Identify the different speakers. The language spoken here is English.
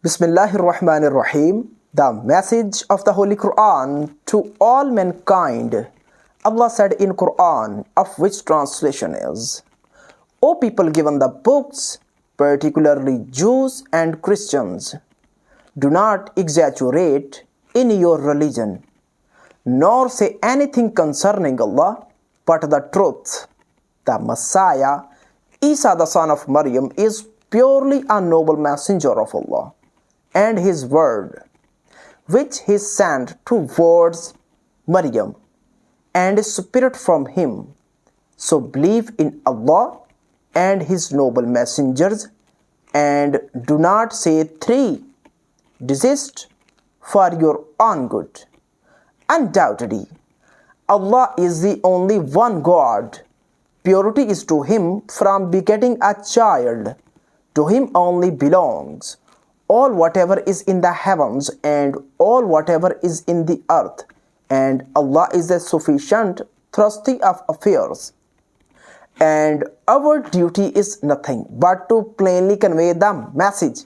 Speaker 1: Bismillahir Rahmanir Rahim. The message of the Holy Quran to all mankind. Allah said in Quran, of which translation is, O people given the books, particularly Jews and Christians, do not exaggerate in your religion, nor say anything concerning Allah but the truth. The Messiah, Isa the son of Maryam, is purely a noble messenger of Allah and his word, which he sent towards Maryam, and spirit from him. So believe in Allah and his noble messengers, and do not say three. Desist for your own good. Undoubtedly, Allah is the only one God. Purity is to him from begetting a child. To him only belongs all whatever is in the heavens and all whatever is in the earth, and Allah is the sufficient trustee of affairs. And our duty is nothing but to plainly convey the message